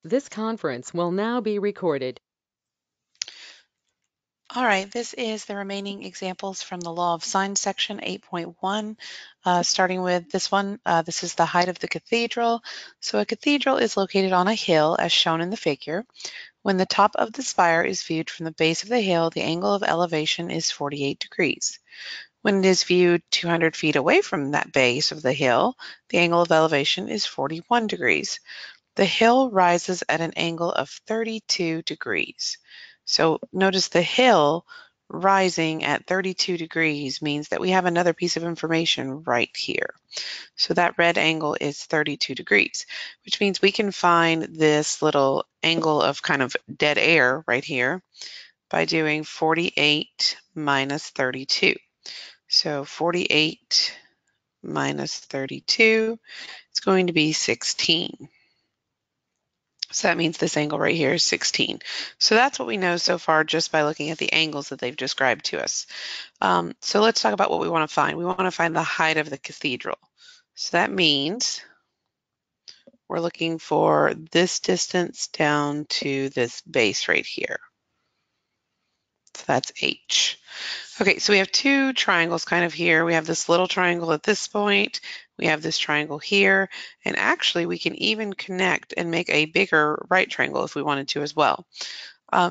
This conference will now be recorded. All right, this is the remaining examples from the Law of Sine section 8.1, starting with this one. This is the height of the cathedral. So a cathedral is located on a hill as shown in the figure. When the top of the spire is viewed from the base of the hill, the angle of elevation is 48 degrees. When it is viewed 200 feet away from that base of the hill, the angle of elevation is 41 degrees. The hill rises at an angle of 32 degrees. So notice the hill rising at 32 degrees means that we have another piece of information right here. So that red angle is 32 degrees, which means we can find this little angle of kind of dead air right here by doing 48 minus 32. So 48 minus 32 is going to be 16. So that means this angle right here is 16. So that's what we know so far just by looking at the angles that they've described to us. So let's talk about what we want to find. We want to find the height of the cathedral. So that means we're looking for this distance down to this base right here. So that's H. Okay, so we have two triangles kind of here. We have this little triangle at this point. We have this triangle here. And actually, we can even connect and make a bigger right triangle if we wanted to as well.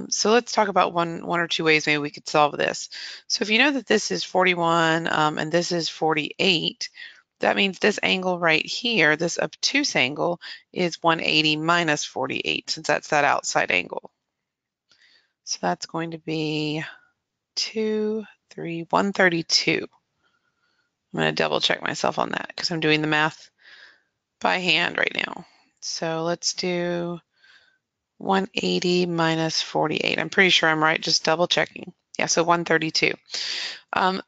So let's talk about one or two ways maybe we could solve this. So if you know that this is 41 and this is 48, that means this angle right here, this obtuse angle, is 180 minus 48, since that's that outside angle. So that's going to be 132. I'm going to double check myself on that because I'm doing the math by hand right now. So let's do 180 minus 48. I'm pretty sure I'm right, just double checking. Yeah, so 132.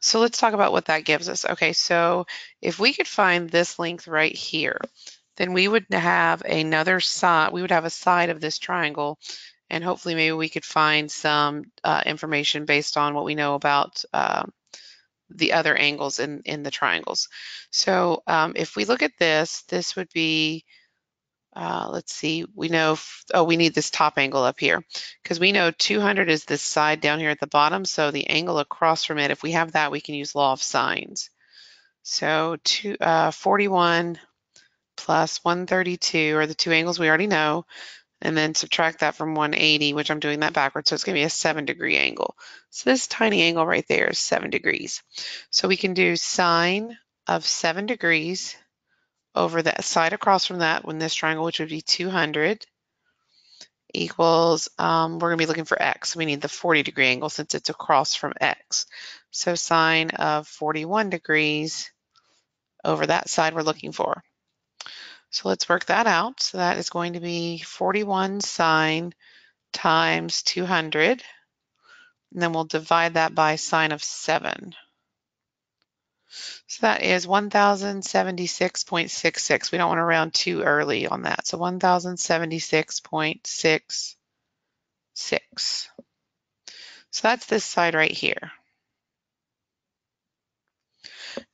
So let's talk about what that gives us. Okay, so if we could find this length right here, then we would have another side, we would have a side of this triangle, and hopefully maybe we could find some information based on what we know about the other angles in the triangles. So if we look at this, this would be, let's see, we know, we need this top angle up here because we know 200 is this side down here at the bottom. So the angle across from it, if we have that, we can use law of sines. So 41 plus 132 are the two angles we already know, and then subtract that from 180, which I'm doing that backwards, so it's going to be a 7-degree angle. So this tiny angle right there is 7 degrees. So we can do sine of 7 degrees over that side across from that, when this triangle, which would be 200, equals, we're going to be looking for x. We need the 40-degree angle since it's across from x. So sine of 41 degrees over that side we're looking for. So let's work that out. So that is going to be 41 sine times 200, and then we'll divide that by sine of 7. So that is 1076.66. We don't want to round too early on that. So 1076.66. So that's this side right here.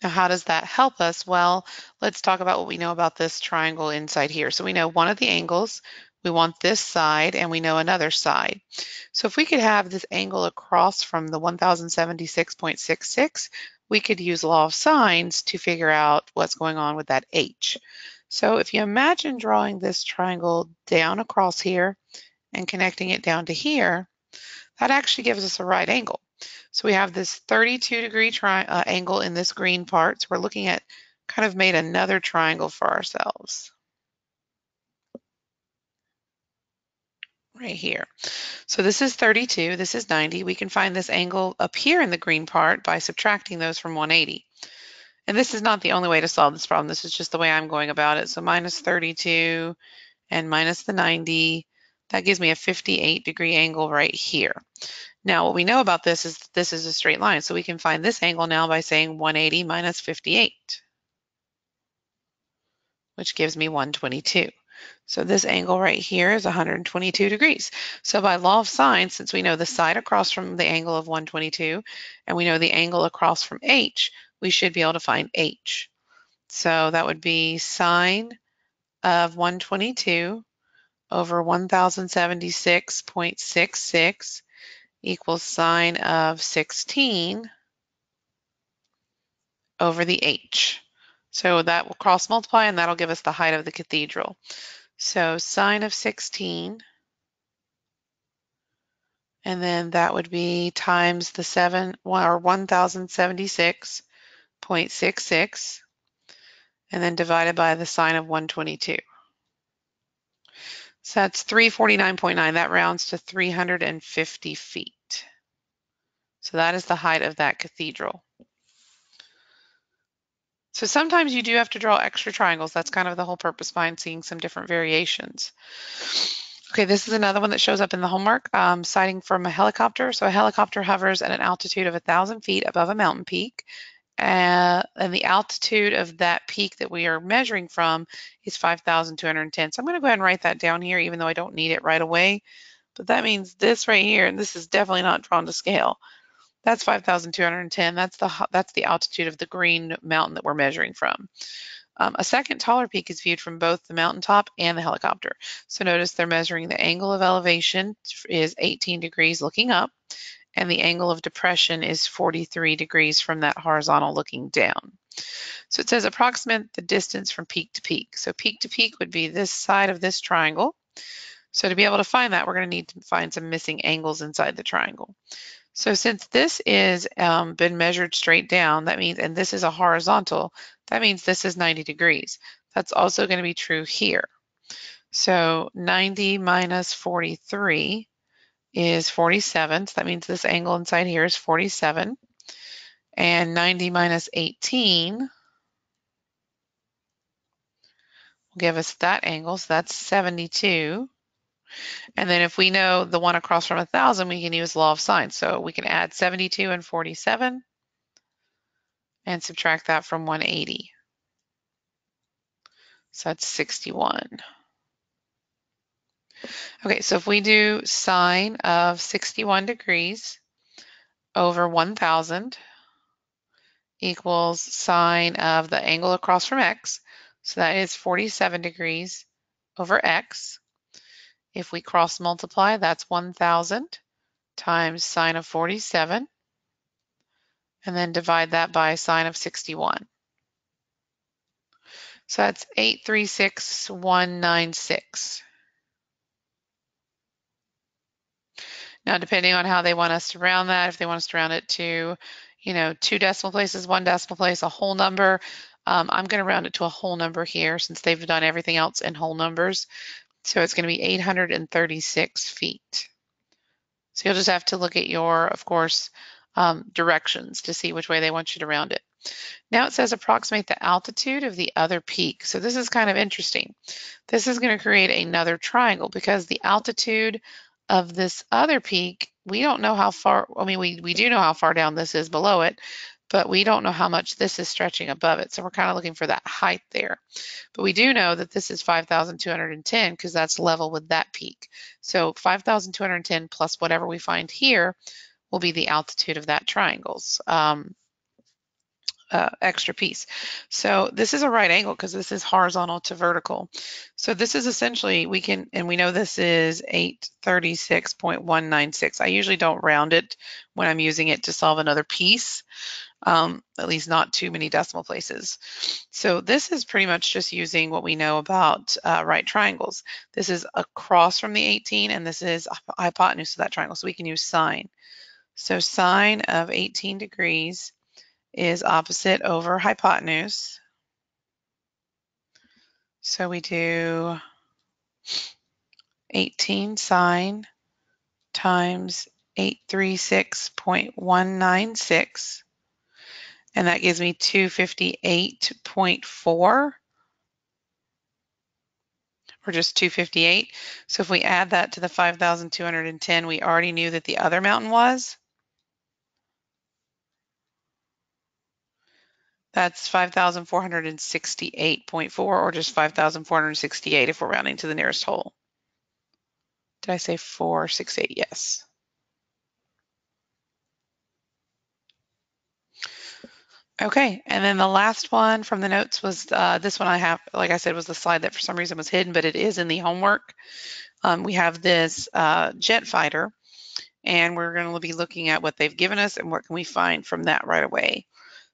Now, how does that help us? Well, let's talk about what we know about this triangle inside here. So we know one of the angles, we want this side, and we know another side. So if we could have this angle across from the 1076.66, we could use law of sines to figure out what's going on with that h. So if you imagine drawing this triangle down across here and connecting it down to here, that actually gives us a right angle. So we have this 32-degree angle in this green part. So we're looking at kind of made another triangle for ourselves right here. So this is 32, this is 90. We can find this angle up here in the green part by subtracting those from 180. And this is not the only way to solve this problem. This is just the way I'm going about it. So minus 32 and minus the 90, that gives me a 58-degree angle right here. Now, what we know about this is a straight line, so we can find this angle now by saying 180 minus 58, which gives me 122. So this angle right here is 122 degrees. So by law of sine, since we know the side across from the angle of 122, and we know the angle across from h, we should be able to find h. So that would be sine of 122 over 1076.66 equals sine of 16 over the h. So that will cross multiply, and that'll give us the height of the cathedral. So sine of 16, and then that would be times the 1076.66, and then divided by the sine of 122. So that's 349.9. That rounds to 350 feet. So that is the height of that cathedral. So sometimes you do have to draw extra triangles. That's kind of the whole purpose behind seeing some different variations. Okay, this is another one that shows up in the homework, citing from a helicopter. So a helicopter hovers at an altitude of 1,000 feet above a mountain peak. And the altitude of that peak that we are measuring from is 5,210. So I'm going to go ahead and write that down here, even though I don't need it right away. But that means this right here, and this is definitely not drawn to scale. That's 5,210. That's the altitude of the green mountain that we're measuring from. A second taller peak is viewed from both the mountaintop and the helicopter. So notice they're measuring the angle of elevation is 18 degrees looking up, and the angle of depression is 43 degrees from that horizontal looking down. So it says approximate the distance from peak to peak. So peak to peak would be this side of this triangle. So to be able to find that, we're going to need to find some missing angles inside the triangle. So since this is been measured straight down, that means, and this is a horizontal, that means this is 90 degrees. That's also going to be true here. So 90 minus 43 is 47. So that means this angle inside here is 47. And 90 minus 18 will give us that angle. So that's 72. And then if we know the one across from 1,000, we can use law of sine. So we can add 72 and 47 and subtract that from 180. So that's 61. Okay, so if we do sine of 61 degrees over 1,000 equals sine of the angle across from x, so that is 47 degrees over x. If we cross multiply, that's 1,000 times sine of 47, and then divide that by sine of 61. So that's 836,196. Now, depending on how they want us to round that, if they want us to round it to, 2 decimal places, 1 decimal place, a whole number, I'm going to round it to a whole number here since they've done everything else in whole numbers. So it's going to be 836 feet. So you'll just have to look at your, of course, directions to see which way they want you to round it. Now it says approximate the altitude of the other peak. So this is kind of interesting. This is going to create another triangle because the altitude of this other peak, we don't know how far, we do know how far down this is below it, but we don't know how much this is stretching above it. So we're kind of looking for that height there. But we do know that this is 5,210 because that's level with that peak. So 5,210 plus whatever we find here will be the altitude of that triangle's extra piece. So this is a right angle because this is horizontal to vertical. So this is essentially, we know this is 836.196. I usually don't round it when I'm using it to solve another piece, at least not too many decimal places. So this is pretty much just using what we know about right triangles. This is across from the 18, and this is hypotenuse of that triangle, so we can use sine. So sine of 18 degrees is opposite over hypotenuse. So we do 18 sine times 836.196, and that gives me 258.4, or just 258. So if we add that to the 5,210, we already knew that the other mountain was. That's 5,468.4, or just 5,468 if we're rounding to the nearest whole. Did I say 468? Yes. Okay, and then the last one from the notes was this one I have, like I said, was the slide that for some reason was hidden, but it is in the homework. We have this jet fighter, and we're going to be looking at what they've given us and what can we find from that right away.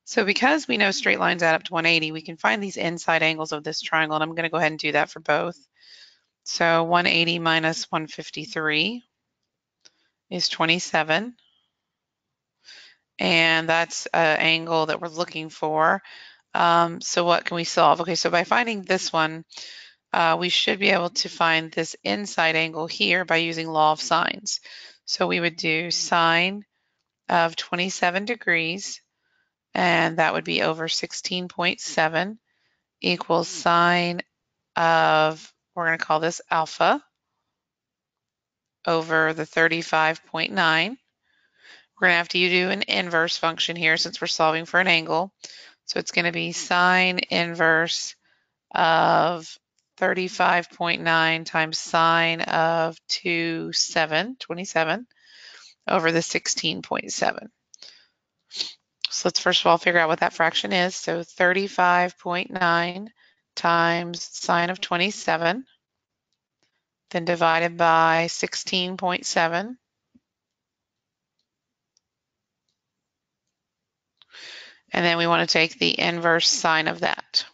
So because we know straight lines add up to 180, we can find these inside angles of this triangle, and I'm going to go ahead and do that for both. So 180 minus 153 is 27, and that's an angle that we're looking for. So what can we solve? Okay, so by finding this one, we should be able to find this inside angle here by using law of sines. So we would do sine of 27 degrees, and that would be over 16.7 equals sine of, we're going to call this alpha, over the 35.9. We're going to have to do an inverse function here since we're solving for an angle. So it's going to be sine inverse of 35.9 times sine of 27 over the 16.7. So let's first of all figure out what that fraction is. So 35.9 times sine of 27, then divided by 16.7. And then we want to take the inverse sine of that.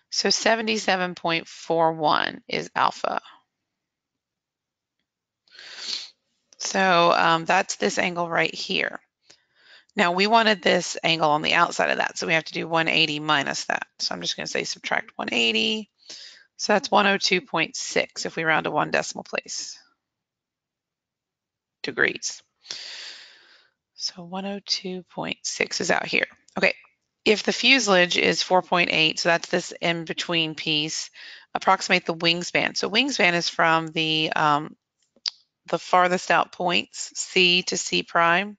So 77.41 is alpha. So that's this angle right here. Now we wanted this angle on the outside of that, so we have to do 180 minus that. So I'm just going to say subtract 180. So that's 102.6 if we round to 1 decimal place. Degrees. So 102.6 is out here. Okay, if the fuselage is 4.8, so that's this in-between piece, approximate the wingspan. So wingspan is from the farthest out points, C to C prime.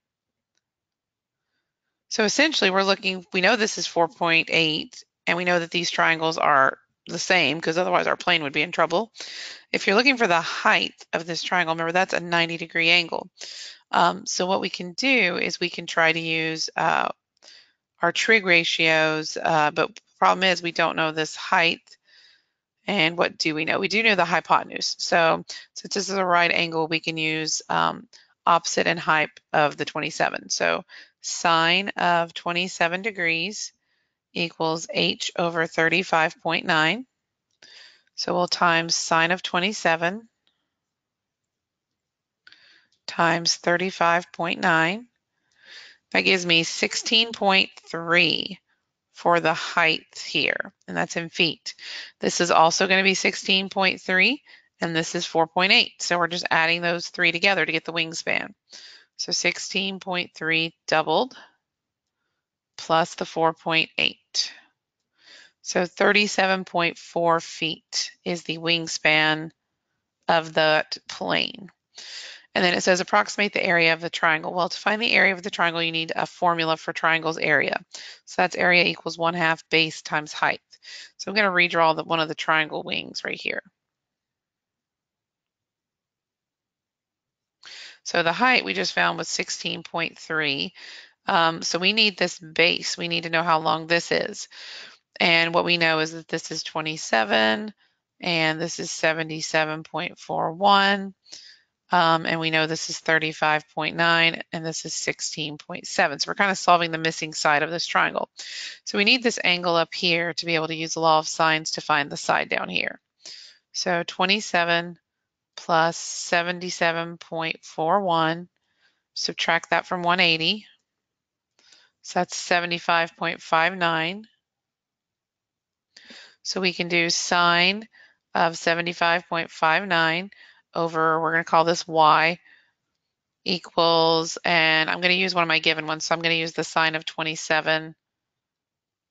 So essentially we're looking, we know this is 4.8, and we know that these triangles are the same because otherwise our plane would be in trouble. If you're looking for the height of this triangle, remember that's a 90-degree angle. So what we can do is we can try to use our trig ratios, but the problem is we don't know this height. And what do we know? We do know the hypotenuse. So since this is a right angle, we can use opposite and hype of the 27. So sine of 27 degrees equals h over 35.9. So we'll times sine of 27 times 35.9. That gives me 16.3 for the height here, and that's in feet. This is also going to be 16.3, and this is 4.8. So we're just adding those three together to get the wingspan. So 16.3 doubled plus the 4.8. So 37.4 feet is the wingspan of that plane. And then it says approximate the area of the triangle. Well, to find the area of the triangle, you need a formula for triangle's area. So that's area equals 1/2 base times height. So I'm going to redraw one of the triangle wings right here. So the height we just found was 16.3. So we need this base. We need to know how long this is. And what we know is that this is 27, and this is 77.41. And we know this is 35.9 and this is 16.7. So we're kind of solving the missing side of this triangle. So we need this angle up here to be able to use the law of sines to find the side down here. So 27 plus 77.41, subtract that from 180. So that's 75.59. So we can do sine of 75.59 over, we're going to call this y, equals, and I'm going to use one of my given ones, so I'm going to use the sine of 27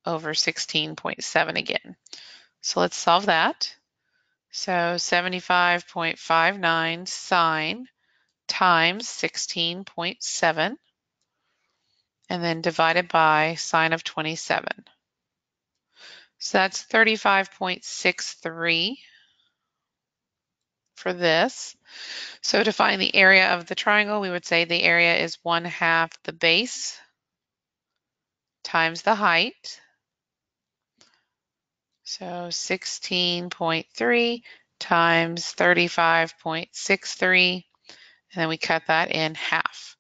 over 16.7 again. So let's solve that. So 75.59 sine times 16.7, and then divided by sine of 27. So that's 35.63 for this. So to find the area of the triangle, we would say the area is 1/2 the base times the height. So 16.3 times 35.63, and then we cut that in half.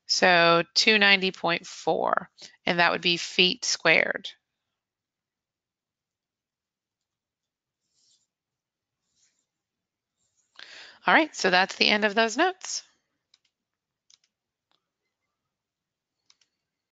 So 290.4, and that would be feet squared. All right, so that's the end of those notes.